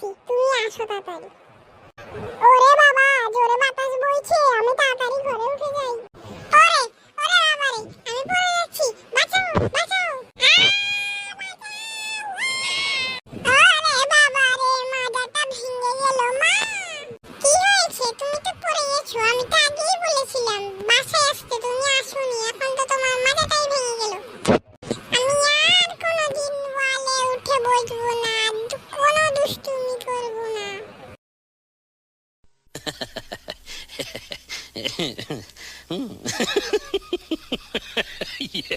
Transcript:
আসতেছি, তুমি আসো তাড়াতাড়ি। ওরে বাবা, জোরে বাতাস বইছে, আমি তাড়াতাড়ি ঘরে উঠে যাই। ওরে ওরে বাবারে, আমি পড়ে যাচ্ছি, বাঁচাও বাঁচাও। আরে বাবারে, মাথাটা ভেঙে গেল। মা, কি হয়েছে? তুমি তো পড়ে গেছো, আমি তো আগেই বলেছিলাম বাসায় আসতে, তুমি আসোনি, এখন তো তোমার মাথাটাই ভেঙে গেল। আমি আর কোনোদিন ওয়ালে উঠে বসবো না, কোনো দুষ্টুমি করবো না। Yeah.